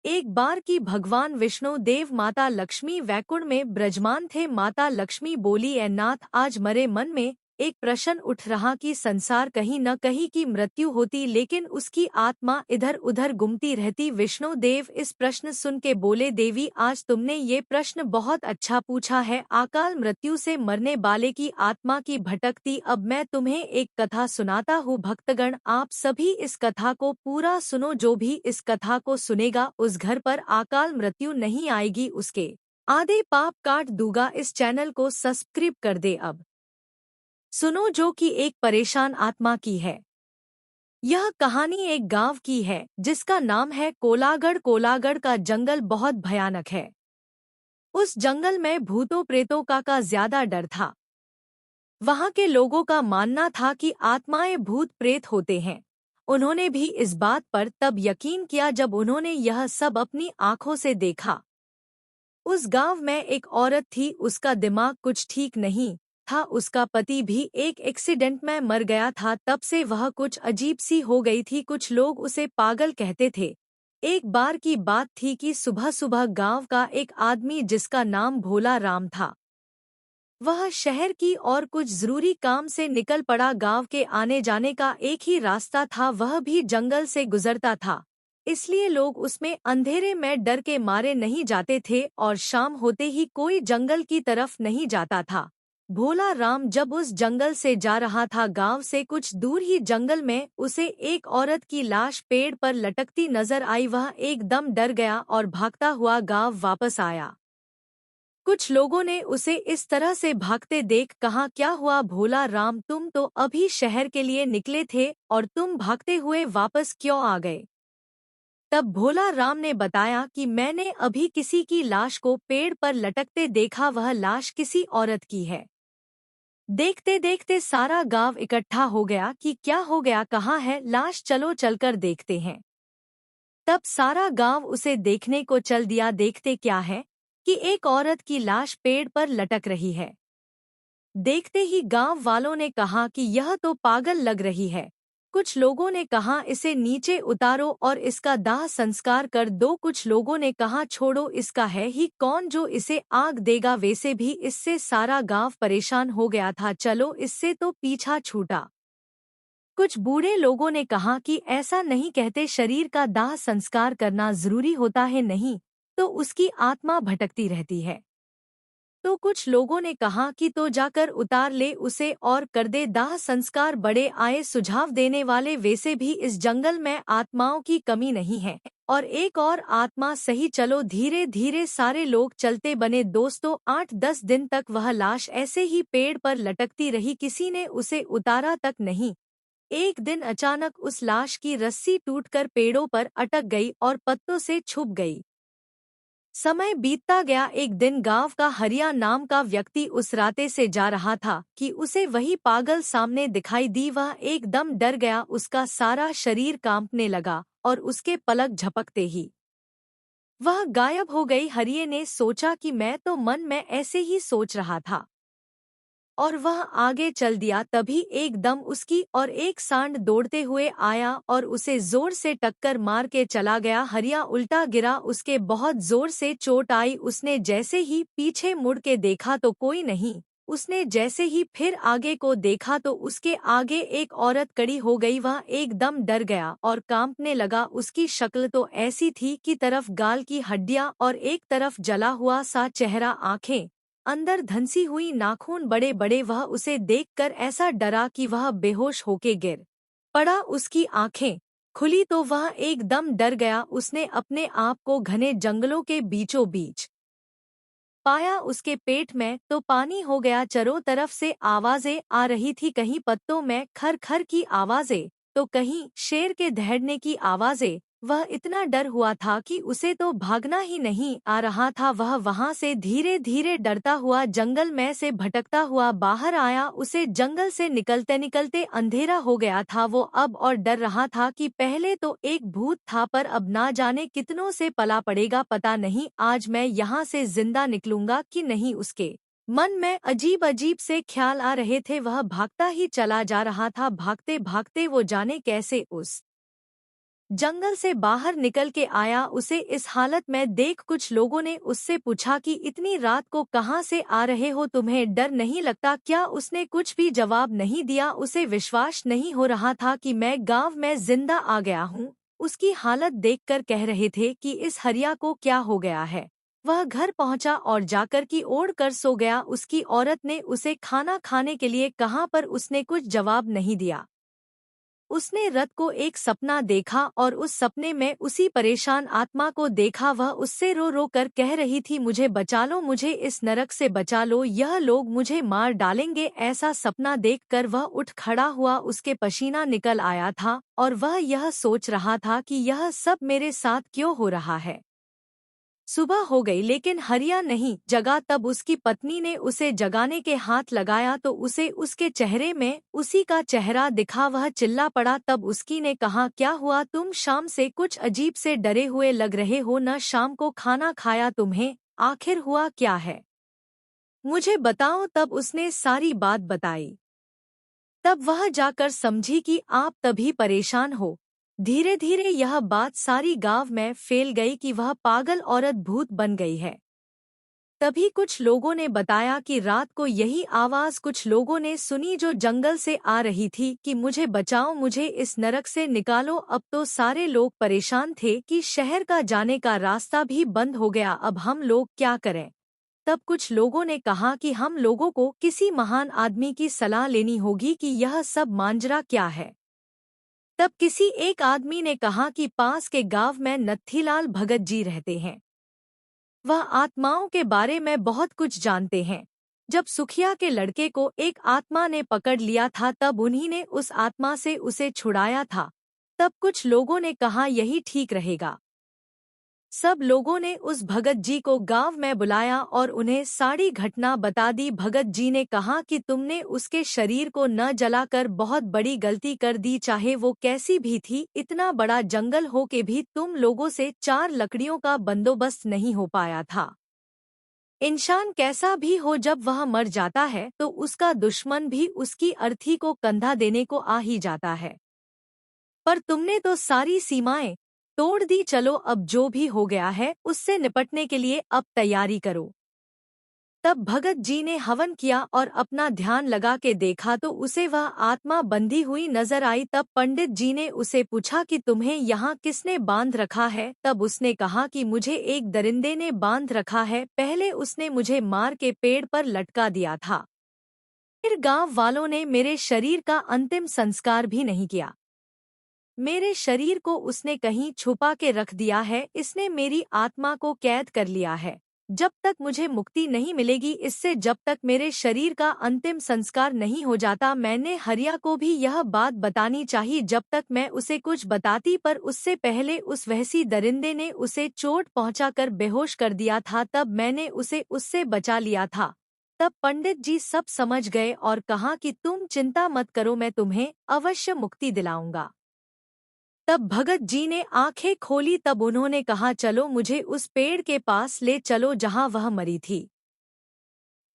एक बार की भगवान विष्णु देव माता लक्ष्मी वैकुंठ में ब्रजमान थे। माता लक्ष्मी बोली, ए नाथ, आज मरे मन में एक प्रश्न उठ रहा कि संसार कहीं न कहीं की मृत्यु होती, लेकिन उसकी आत्मा इधर उधर घूमती रहती। विष्णु देव इस प्रश्न सुन के बोले, देवी, आज तुमने ये प्रश्न बहुत अच्छा पूछा है। अकाल मृत्यु से मरने वाले की आत्मा की भटकती। अब मैं तुम्हें एक कथा सुनाता हूँ। भक्तगण, आप सभी इस कथा को पूरा सुनो। जो भी इस कथा को सुनेगा उस घर पर अकाल मृत्यु नहीं आएगी, उसके आधे पाप काट दूंगा। इस चैनल को सब्सक्राइब कर दे। अब सुनो जो कि एक परेशान आत्मा की है। यह कहानी एक गांव की है जिसका नाम है कोलागढ़। कोलागढ़ का जंगल बहुत भयानक है। उस जंगल में भूतों प्रेतों का ज्यादा डर था। वहां के लोगों का मानना था कि आत्माएं भूत प्रेत होते हैं। उन्होंने भी इस बात पर तब यकीन किया जब उन्होंने यह सब अपनी आंखों से देखा। उस गांव में एक औरत थी, उसका दिमाग कुछ ठीक नहीं था। उसका पति भी एक एक्सीडेंट में मर गया था। तब से वह कुछ अजीब सी हो गई थी। कुछ लोग उसे पागल कहते थे। एक बार की बात थी कि सुबह सुबह गांव का एक आदमी जिसका नाम भोला राम था, वह शहर की और कुछ जरूरी काम से निकल पड़ा। गांव के आने जाने का एक ही रास्ता था, वह भी जंगल से गुजरता था। इसलिए लोग उसमें अंधेरे में डर के मारे नहीं जाते थे और शाम होते ही कोई जंगल की तरफ नहीं जाता था। भोला राम जब उस जंगल से जा रहा था, गांव से कुछ दूर ही जंगल में उसे एक औरत की लाश पेड़ पर लटकती नजर आई। वह एकदम डर गया और भागता हुआ गांव वापस आया। कुछ लोगों ने उसे इस तरह से भागते देख कहा, क्या हुआ भोला राम, तुम तो अभी शहर के लिए निकले थे और तुम भागते हुए वापस क्यों आ गए? तब भोला राम ने बताया कि मैंने अभी किसी की लाश को पेड़ पर लटकते देखा। वह लाश किसी औरत की है। देखते देखते सारा गांव इकट्ठा हो गया कि क्या हो गया, कहाँ है लाश, चलो चलकर देखते हैं। तब सारा गांव उसे देखने को चल दिया। देखते क्या है कि एक औरत की लाश पेड़ पर लटक रही है। देखते ही गांव वालों ने कहा कि यह तो पागल लग रही है। कुछ लोगों ने कहा, इसे नीचे उतारो और इसका दाह संस्कार कर दो। कुछ लोगों ने कहा, छोड़ो, इसका है ही कौन जो इसे आग देगा। वैसे भी इससे सारा गांव परेशान हो गया था, चलो इससे तो पीछा छूटा। कुछ बूढ़े लोगों ने कहा कि ऐसा नहीं कहते, शरीर का दाह संस्कार करना जरूरी होता है, नहीं तो उसकी आत्मा भटकती रहती है। तो कुछ लोगों ने कहा कि तो जाकर उतार ले उसे और कर दे दाह संस्कार। बड़े आए सुझाव देने वाले, वैसे भी इस जंगल में आत्माओं की कमी नहीं है और एक और आत्मा सही, चलो। धीरे धीरे सारे लोग चलते बने। दोस्तों, 8-10 दिन तक वह लाश ऐसे ही पेड़ पर लटकती रही, किसी ने उसे उतारा तक नहीं। एक दिन अचानक उस लाश की रस्सी टूटकर पेड़ों पर अटक गई और पत्तों से छुप गई। समय बीतता गया। एक दिन गांव का हरिया नाम का व्यक्ति उस रास्ते से जा रहा था कि उसे वही पागल सामने दिखाई दी। वह एकदम डर गया, उसका सारा शरीर कांपने लगा और उसके पलक झपकते ही वह गायब हो गई। हरिये ने सोचा कि मैं तो मन में ऐसे ही सोच रहा था और वह आगे चल दिया। तभी एकदम उसकी और एक सांड दौड़ते हुए आया और उसे जोर से टक्कर मार के चला गया। हरिया उल्टा गिरा, उसके बहुत जोर से चोट आई। उसने जैसे ही पीछे मुड़ के देखा तो कोई नहीं। उसने जैसे ही फिर आगे को देखा तो उसके आगे एक औरत खड़ी हो गई। वह एकदम डर गया और कांपने लगा। उसकी शक्ल तो ऐसी थी कि तरफ गाल की हड्डियां और एक तरफ जला हुआ सा चेहरा, आंखें अंदर धंसी हुई, नाखून बड़े बड़े। वह उसे देखकर ऐसा डरा कि वह बेहोश होके गिर पड़ा। उसकी आंखें खुली तो वह एकदम डर गया। उसने अपने आप को घने जंगलों के बीचों बीच पाया। उसके पेट में तो पानी हो गया। चारों तरफ से आवाजें आ रही थी, कहीं पत्तों में खर खर की आवाजें तो कहीं शेर के दहड़ने की आवाजें। वह इतना डर हुआ था कि उसे तो भागना ही नहीं आ रहा था। वह वहां से धीरे धीरे डरता हुआ जंगल में से भटकता हुआ बाहर आया। उसे जंगल से निकलते निकलते अंधेरा हो गया था। वो अब और डर रहा था कि पहले तो एक भूत था, पर अब ना जाने कितनों से पला पड़ेगा। पता नहीं आज मैं यहाँ से जिंदा निकलूंगा कि नहीं। उसके मन में अजीब अजीब से ख्याल आ रहे थे। वह भागता ही चला जा रहा था। भागते भागते वो जाने कैसे उस जंगल से बाहर निकल के आया। उसे इस हालत में देख कुछ लोगों ने उससे पूछा कि इतनी रात को कहाँ से आ रहे हो, तुम्हें डर नहीं लगता क्या? उसने कुछ भी जवाब नहीं दिया। उसे विश्वास नहीं हो रहा था कि मैं गांव में जिंदा आ गया हूँ। उसकी हालत देखकर कह रहे थे कि इस हरिया को क्या हो गया है। वह घर पहुंचा और जाकर की ओढ़ कर सो गया। उसकी औरत ने उसे खाना खाने के लिए कहा पर उसने कुछ जवाब नहीं दिया। उसने रात को एक सपना देखा और उस सपने में उसी परेशान आत्मा को देखा। वह उससे रो रो कर कह रही थी, मुझे बचा लो, मुझे इस नरक से बचा लो, यह लोग मुझे मार डालेंगे। ऐसा सपना देखकर वह उठ खड़ा हुआ। उसके पसीना निकल आया था और वह यह सोच रहा था कि यह सब मेरे साथ क्यों हो रहा है। सुबह हो गई लेकिन हरिया नहीं जगा। तब उसकी पत्नी ने उसे जगाने के हाथ लगाया तो उसे उसके चेहरे में उसी का चेहरा दिखा। वह चिल्ला पड़ा। तब उसकी ने कहा, क्या हुआ? तुम शाम से कुछ अजीब से डरे हुए लग रहे हो, न शाम को खाना खाया तुम्हें, आखिर हुआ क्या है? मुझे बताओ। तब उसने सारी बात बताई। तब वह जाकर समझी कि आप तभी परेशान हो। धीरे धीरे यह बात सारी गांव में फैल गई कि वह पागल औरत भूत बन गई है। तभी कुछ लोगों ने बताया कि रात को यही आवाज कुछ लोगों ने सुनी जो जंगल से आ रही थी कि मुझे बचाओ, मुझे इस नरक से निकालो। अब तो सारे लोग परेशान थे कि शहर का जाने का रास्ता भी बंद हो गया। अब हम लोग क्या करें? तब कुछ लोगों ने कहा कि हम लोगों को किसी महान आदमी की सलाह लेनी होगी कि यह सब मांजरा क्या है। तब किसी एक आदमी ने कहा कि पास के गांव में नत्थीलाल भगत जी रहते हैं। वह आत्माओं के बारे में बहुत कुछ जानते हैं। जब सुखिया के लड़के को एक आत्मा ने पकड़ लिया था तब उन्हीं ने उस आत्मा से उसे छुड़ाया था। तब कुछ लोगों ने कहा यही ठीक रहेगा। सब लोगों ने उस भगत जी को गांव में बुलाया और उन्हें सारी घटना बता दी। भगत जी ने कहा कि तुमने उसके शरीर को न जलाकर बहुत बड़ी गलती कर दी, चाहे वो कैसी भी थी। इतना बड़ा जंगल हो के भी तुम लोगों से 4 लकड़ियों का बंदोबस्त नहीं हो पाया था। इंसान कैसा भी हो, जब वह मर जाता है तो उसका दुश्मन भी उसकी अर्थी को कंधा देने को आ ही जाता है। पर तुमने तो सारी सीमाएं तोड़ दी। चलो अब जो भी हो गया है उससे निपटने के लिए अब तैयारी करो। तब भगत जी ने हवन किया और अपना ध्यान लगा के देखा तो उसे वह आत्मा बंधी हुई नजर आई। तब पंडित जी ने उसे पूछा कि तुम्हें यहाँ किसने बांध रखा है? तब उसने कहा कि मुझे एक दरिंदे ने बांध रखा है। पहले उसने मुझे मार के पेड़ पर लटका दिया था, फिर गांव वालों ने मेरे शरीर का अंतिम संस्कार भी नहीं किया। मेरे शरीर को उसने कहीं छुपा के रख दिया है। इसने मेरी आत्मा को कैद कर लिया है। जब तक मुझे मुक्ति नहीं मिलेगी इससे, जब तक मेरे शरीर का अंतिम संस्कार नहीं हो जाता। मैंने हरिया को भी यह बात बतानी चाहिए जब तक मैं उसे कुछ बताती, पर उससे पहले उस वहसी दरिंदे ने उसे चोट पहुंचाकर बेहोश कर दिया था। तब मैंने उसे उससे बचा लिया था। तब पंडित जी सब समझ गए और कहा कि तुम चिंता मत करो, मैं तुम्हें अवश्य मुक्ति दिलाऊंगा। तब भगत जी ने आंखें खोली। तब उन्होंने कहा, चलो मुझे उस पेड़ के पास ले चलो जहां वह मरी थी।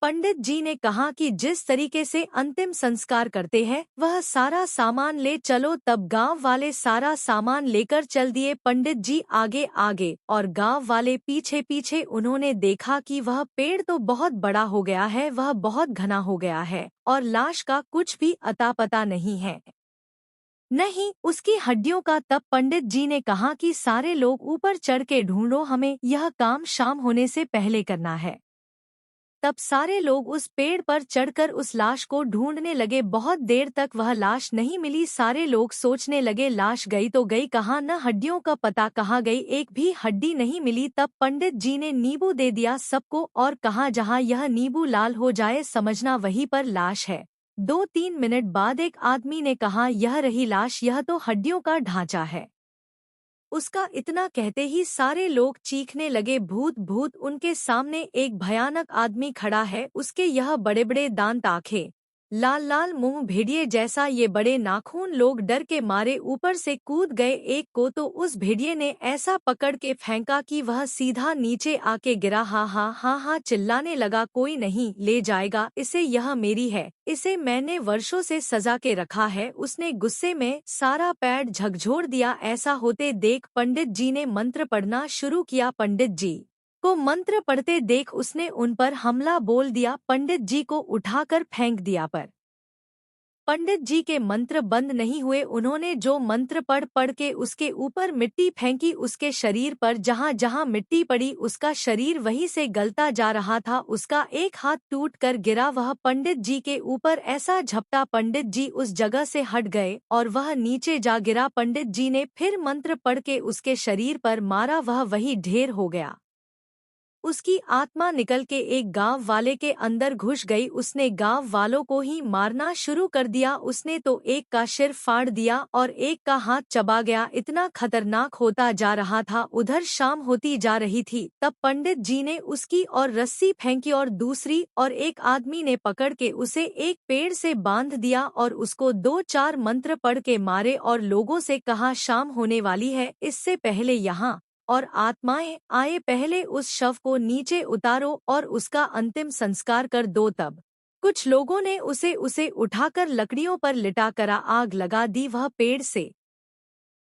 पंडित जी ने कहा कि जिस तरीके से अंतिम संस्कार करते हैं वह सारा सामान ले चलो। तब गांव वाले सारा सामान लेकर चल दिए। पंडित जी आगे आगे और गांव वाले पीछे पीछे। उन्होंने देखा कि वह पेड़ तो बहुत बड़ा हो गया है, वह बहुत घना हो गया है और लाश का कुछ भी अता पता नहीं है, नहीं उसकी हड्डियों का। तब पंडित जी ने कहा कि सारे लोग ऊपर चढ़ के ढूंढो, हमें यह काम शाम होने से पहले करना है। तब सारे लोग उस पेड़ पर चढ़कर उस लाश को ढूंढने लगे। बहुत देर तक वह लाश नहीं मिली। सारे लोग सोचने लगे लाश गई तो गई कहाँ, न हड्डियों का पता कहाँ गई, एक भी हड्डी नहीं मिली। तब पंडित जी ने नींबू दे दिया सबको और कहा जहाँ यह नींबू लाल हो जाए समझना वहीं पर लाश है। 2-3 मिनट बाद एक आदमी ने कहा, यह रही लाश, यह तो हड्डियों का ढांचा है। उसका इतना कहते ही सारे लोग चीखने लगे, भूत भूत। उनके सामने एक भयानक आदमी खड़ा है, उसके यह बड़े बड़े दांत, आंखें लाल लाल मुंह भेड़िए जैसा ये बड़े नाखून लोग डर के मारे ऊपर से कूद गए। एक को तो उस भेड़िए ने ऐसा पकड़ के फेंका कि वह सीधा नीचे आके गिरा। हा हा हा हा चिल्लाने लगा, कोई नहीं ले जाएगा इसे, यह मेरी है, इसे मैंने वर्षों से सजा के रखा है। उसने गुस्से में सारा पैड झकझोर दिया। ऐसा होते देख पंडित जी ने मंत्र पढ़ना शुरू किया। पंडित जी को मंत्र पढ़ते देख उसने उन पर हमला बोल दिया। पंडित जी को उठाकर फेंक दिया पर पंडित जी के मंत्र बंद नहीं हुए। उन्होंने जो मंत्र पढ़ पढ़ के उसके ऊपर मिट्टी फेंकी, उसके शरीर पर जहां जहां मिट्टी पड़ी उसका शरीर वहीं से गलता जा रहा था। उसका एक हाथ टूट कर गिरा, वह पंडित जी के ऊपर ऐसा झपटा पंडित जी उस जगह से हट गए और वह नीचे जा गिरा। पंडित जी ने फिर मंत्र पढ़ के उसके शरीर पर मारा, वह वही ढेर हो गया। उसकी आत्मा निकल के एक गांव वाले के अंदर घुस गई। उसने गांव वालों को ही मारना शुरू कर दिया। उसने तो एक का सिर फाड़ दिया और एक का हाथ चबा गया। इतना खतरनाक होता जा रहा था। उधर शाम होती जा रही थी, तब पंडित जी ने उसकी और रस्सी फेंकी और दूसरी और एक आदमी ने पकड़ के उसे एक पेड़ से बांध दिया और उसको 2-4 मंत्र पढ़ के मारे और लोगों से कहा शाम होने वाली है, इससे पहले यहाँ और आत्माएं आए पहले उस शव को नीचे उतारो और उसका अंतिम संस्कार कर दो। तब कुछ लोगों ने उसे उठाकर लकड़ियों पर लिटा कर आग लगा दी। वह पेड़ से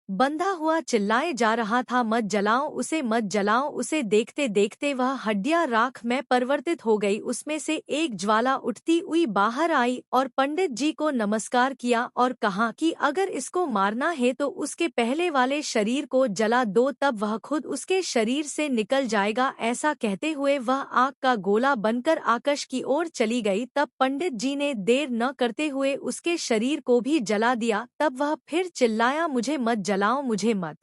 बंधा हुआ चिल्लाए जा रहा था, मत जलाओ उसे, मत जलाओ उसे। देखते देखते वह हड्डियां राख में परिवर्तित हो गई। उसमें से एक ज्वाला उठती हुई बाहर आई और पंडित जी को नमस्कार किया और कहा कि अगर इसको मारना है तो उसके पहले वाले शरीर को जला दो, तब वह खुद उसके शरीर से निकल जाएगा। ऐसा कहते हुए वह आग का गोला बनकर आकाश की ओर चली गई। तब पंडित जी ने देर न करते हुए उसके शरीर को भी जला दिया। तब वह फिर चिल्लाया, मुझे मत जलाओ, मुझे मत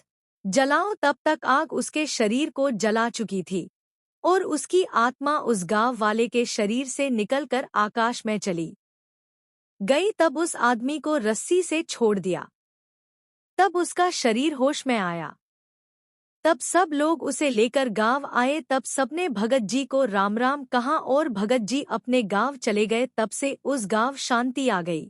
जलाओ। तब तक आग उसके शरीर को जला चुकी थी और उसकी आत्मा उस गांव वाले के शरीर से निकलकर आकाश में चली गई। तब उस आदमी को रस्सी से छोड़ दिया। तब उसका शरीर होश में आया। तब सब लोग उसे लेकर गांव आए। तब सबने भगत जी को राम राम कहा और भगत जी अपने गांव चले गए। तब से उस गांव शांति आ गई।